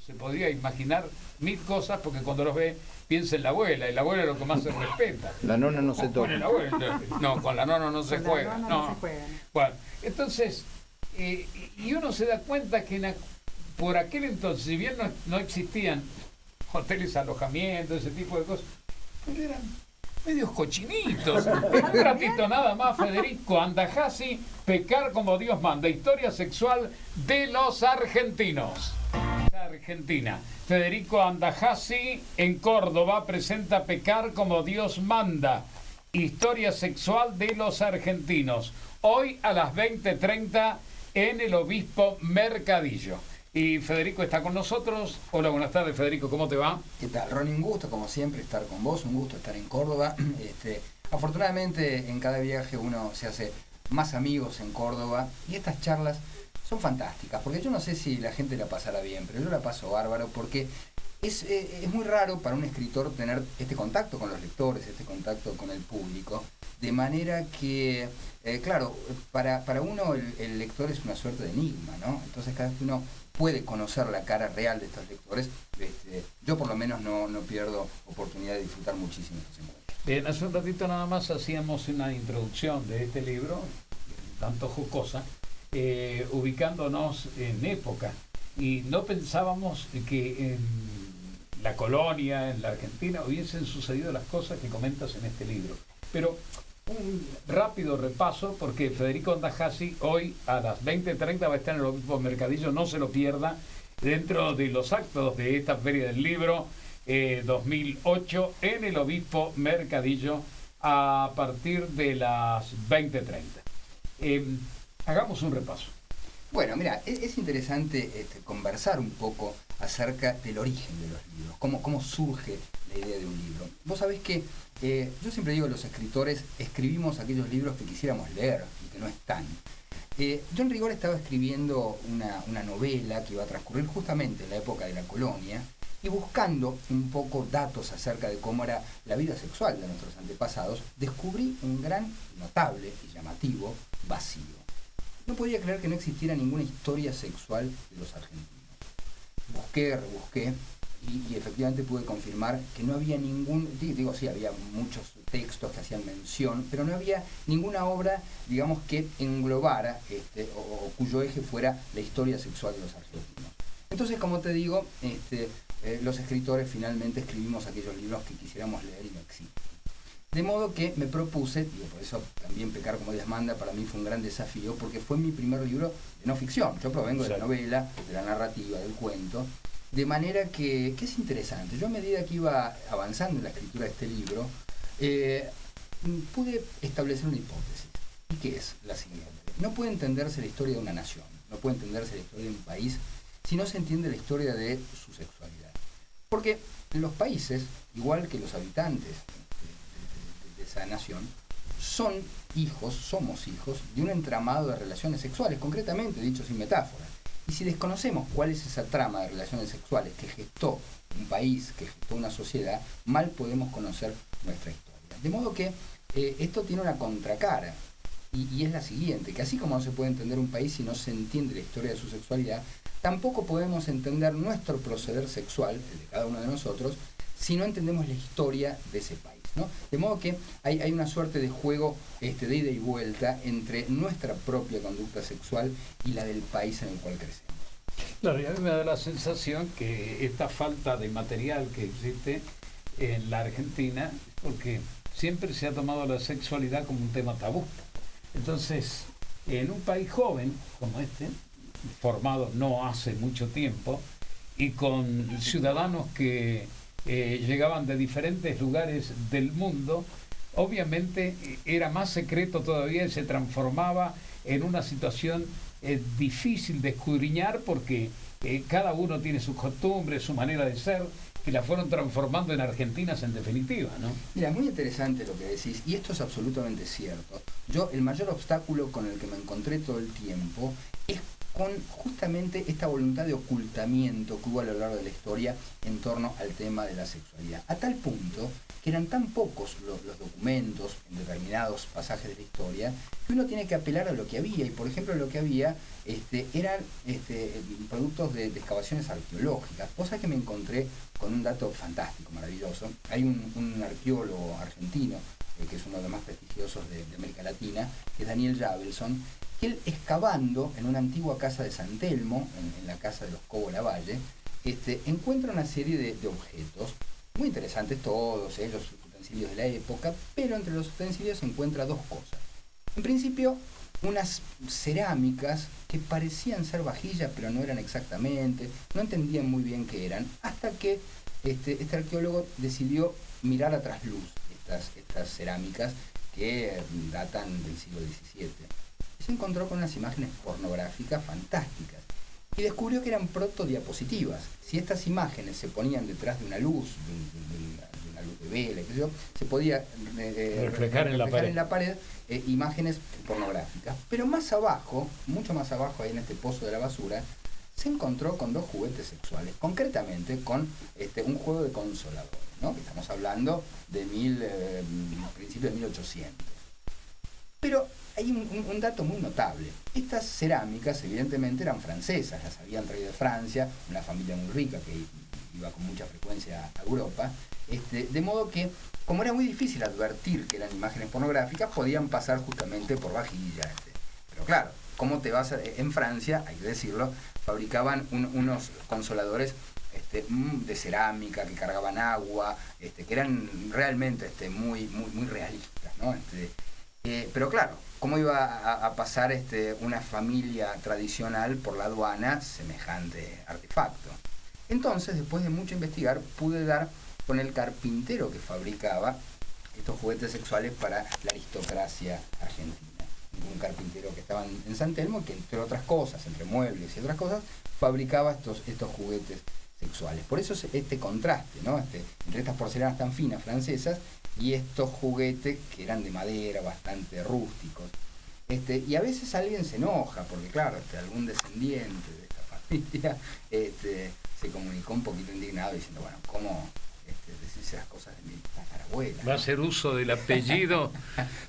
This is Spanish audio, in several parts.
se podría imaginar mil cosas, porque cuando los ve, piensa en la abuela, y la abuela es lo que más se respeta. La nona no se Con toca. el abuelo, no, con la nona no se juega. No. Bueno, entonces, y uno se da cuenta que por aquel entonces, si bien no existían hoteles, alojamientos, ese tipo de cosas, pero eran medios cochinitos. Un ratito nada más, Federico Andajasi, Pecar como Dios manda, historia sexual de los argentinos. Argentina. Federico Andajasi en Córdoba presenta Pecar como Dios manda, historia sexual de los argentinos. Hoy a las 20:30 en el Obispo Mercadillo. Y Federico está con nosotros. Hola, buenas tardes, Federico, ¿cómo te va? ¿Qué tal, Ronnie? Un gusto, como siempre, estar con vos, un gusto estar en Córdoba. Afortunadamente, en cada viaje uno se hace más amigos en Córdoba y estas charlas son fantásticas, porque yo no sé si la gente la pasará bien, pero yo la paso bárbaro, porque es muy raro para un escritor tener este contacto con los lectores, este contacto con el público, de manera que, claro, para uno el lector es una suerte de enigma, ¿no? Entonces cada vez que uno puede conocer la cara real de estos lectores, yo por lo menos no pierdo oportunidad de disfrutar muchísimo estos encuentros. Bien, hace un ratito nada más hacíamos una introducción de este libro, tanto jocosa, ubicándonos en época, y no pensábamos que en la colonia, en la Argentina, hubiesen sucedido las cosas que comentas en este libro. Pero un rápido repaso, porque Federico Andajasi hoy a las 20:30 va a estar en el Obispo Mercadillo, no se lo pierda, dentro de los actos de esta Feria del Libro 2008 en el Obispo Mercadillo a partir de las 20:30. Hagamos un repaso. Bueno, mira, es interesante conversar un poco acerca del origen de los libros, cómo surge la idea de un libro. Vos sabés que yo siempre digo, los escritores escribimos aquellos libros que quisiéramos leer y que no están. Yo en rigor estaba escribiendo una novela que iba a transcurrir justamente en la época de la colonia y buscando un poco datos acerca de cómo era la vida sexual de nuestros antepasados, descubrí un gran, notable y llamativo vacío. No podía creer que no existiera ninguna historia sexual de los argentinos. Busqué, rebusqué y efectivamente pude confirmar que no había sí, había muchos textos que hacían mención, pero no había ninguna obra, digamos, que englobara o cuyo eje fuera la historia sexual de los argentinos. Entonces, como te digo, los escritores finalmente escribimos aquellos libros que quisiéramos leer y no existen. De modo que me propuse, y por eso también Pecar como Dios manda para mí fue un gran desafío, porque fue mi primer libro de no ficción. Yo provengo de la novela, de la narrativa, del cuento, de manera que es interesante. Yo a medida que iba avanzando en la escritura de este libro, pude establecer una hipótesis. ¿Y qué es la siguiente? No puede entenderse la historia de una nación, no puede entenderse la historia de un país, si no se entiende la historia de su sexualidad. Porque los países, igual que los habitantes de esa nación, somos hijos de un entramado de relaciones sexuales, concretamente dicho sin metáforas. Y si desconocemos cuál es esa trama de relaciones sexuales que gestó un país, que gestó una sociedad, mal podemos conocer nuestra historia. De modo que esto tiene una contracara, y es la siguiente, que así como no se puede entender un país si no se entiende la historia de su sexualidad, tampoco podemos entender nuestro proceder sexual, el de cada uno de nosotros, si no entendemos la historia de ese país, ¿no? De modo que hay una suerte de juego de ida y vuelta entre nuestra propia conducta sexual y la del país en el cual crecemos. Claro, y a mí me da la sensación que esta falta de material que existe en la Argentina es porque siempre se ha tomado la sexualidad como un tema tabú. Entonces, en un país joven como este, formado no hace mucho tiempo, y con ciudadanos que llegaban de diferentes lugares del mundo, obviamente era más secreto todavía y se transformaba en una situación difícil de escudriñar, porque cada uno tiene sus costumbres, su manera de ser, que la fueron transformando en argentinas en definitiva, ¿no? Mira, muy interesante lo que decís, y esto es absolutamente cierto. Yo, el mayor obstáculo con el que me encontré todo el tiempo es con justamente esta voluntad de ocultamiento que hubo a lo largo de la historia en torno al tema de la sexualidad. A tal punto que eran tan pocos los documentos en determinados pasajes de la historia que uno tiene que apelar a lo que había. Y por ejemplo lo que había eran productos de excavaciones arqueológicas, cosa que me encontré con un dato fantástico, maravilloso. Hay un arqueólogo argentino, que es uno de los más prestigiosos de América Latina, que es Daniel Javelson, que él excavando en una antigua casa de San Telmo, en la casa de los Cobo Lavalle, encuentra una serie de objetos muy interesantes, todos ellos utensilios de la época, pero entre los utensilios se encuentra dos cosas. En principio, unas cerámicas que parecían ser vajillas, pero no eran exactamente, no entendían muy bien qué eran, hasta que este arqueólogo decidió mirar a trasluz estas cerámicas que datan del siglo XVII. Y se encontró con unas imágenes pornográficas fantásticas y descubrió que eran protodiapositivas. Si estas imágenes se ponían detrás de una luz, de una luz de vela, qué sé yo, se podía reflejar en la pared imágenes pornográficas. Pero más abajo, mucho más abajo, ahí en este pozo de la basura, se encontró con dos juguetes sexuales, concretamente con un juego de consoladores, ¿no? Que estamos hablando de principios de 1800. Pero hay un dato muy notable. Estas cerámicas evidentemente eran francesas, las habían traído de Francia, una familia muy rica que iba con mucha frecuencia a Europa, de modo que, como era muy difícil advertir que eran imágenes pornográficas, podían pasar justamente por vajilla. Pero claro, ¿cómo te vas en Francia, hay que decirlo, fabricaban unos consoladores de cerámica que cargaban agua, que eran realmente muy realistas, ¿no? Pero claro, ¿cómo iba a pasar una familia tradicional por la aduana semejante artefacto? Entonces, después de mucho investigar, pude dar con el carpintero que fabricaba estos juguetes sexuales para la aristocracia argentina. Un carpintero que estaba en San Telmo, que entre otras cosas, entre muebles y otras cosas, fabricaba estos juguetes sexuales. Por eso este contraste, ¿no? Entre estas porcelanas tan finas francesas y estos juguetes que eran de madera, bastante rústicos. Y a veces alguien se enoja, porque claro, algún descendiente de esta familia se comunicó un poquito indignado diciendo, bueno, ¿cómo decís las cosas de mi tatarabuela? Va a hacer uso del apellido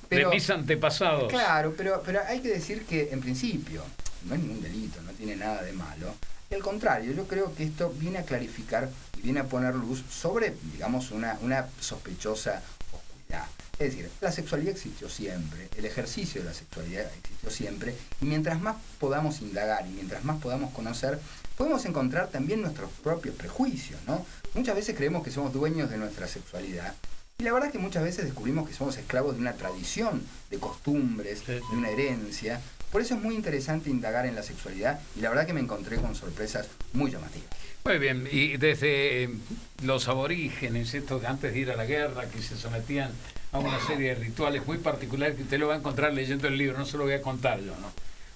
de mis antepasados. Claro, pero hay que decir que en principio no es ningún delito, no tiene nada de malo. Al contrario, yo creo que esto viene a clarificar y viene a poner luz sobre, digamos, una sospechosa oscuridad. Es decir, la sexualidad existió siempre, el ejercicio de la sexualidad existió siempre, y mientras más podamos indagar y mientras más podamos conocer, podemos encontrar también nuestros propios prejuicios, ¿no? Muchas veces creemos que somos dueños de nuestra sexualidad, y la verdad es que muchas veces descubrimos que somos esclavos de una tradición, de costumbres, de una herencia. Por eso es muy interesante indagar en la sexualidad, y la verdad que me encontré con sorpresas muy llamativas. Muy bien, y desde los aborígenes, estos antes de ir a la guerra, que se sometían a una serie de rituales muy particulares que usted lo va a encontrar leyendo el libro, no se lo voy a contar yo, ¿no?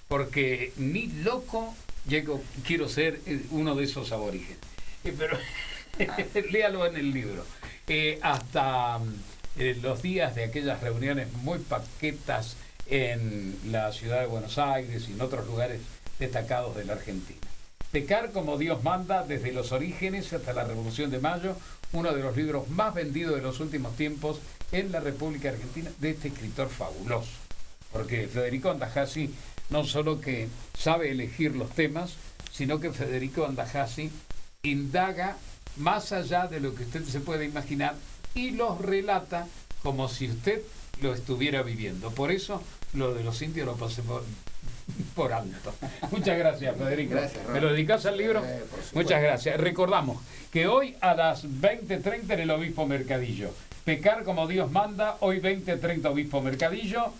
Porque ni loco quiero ser uno de esos aborígenes. Pero léalo en el libro. Hasta los días de aquellas reuniones muy paquetas en la ciudad de Buenos Aires y en otros lugares destacados de la Argentina. Pecar como Dios manda, desde los orígenes hasta la Revolución de Mayo, uno de los libros más vendidos de los últimos tiempos en la República Argentina, de este escritor fabuloso. Porque Federico Andajasi no solo que sabe elegir los temas, sino que Federico Andajasi indaga más allá de lo que usted se puede imaginar y los relata como si usted lo estuviera viviendo. Por eso lo de los indios lo pasé por alto. Muchas gracias, Federico. Gracias, ¿Me lo dedicas al libro? Muchas gracias. Recordamos que hoy a las 20:30 en el Obispo Mercadillo. Pecar como Dios manda, hoy 20:30 Obispo Mercadillo.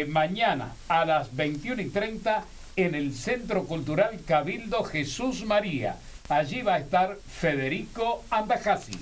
Mañana a las 21:30 en el Centro Cultural Cabildo Jesús María. Allí va a estar Federico Andajasi.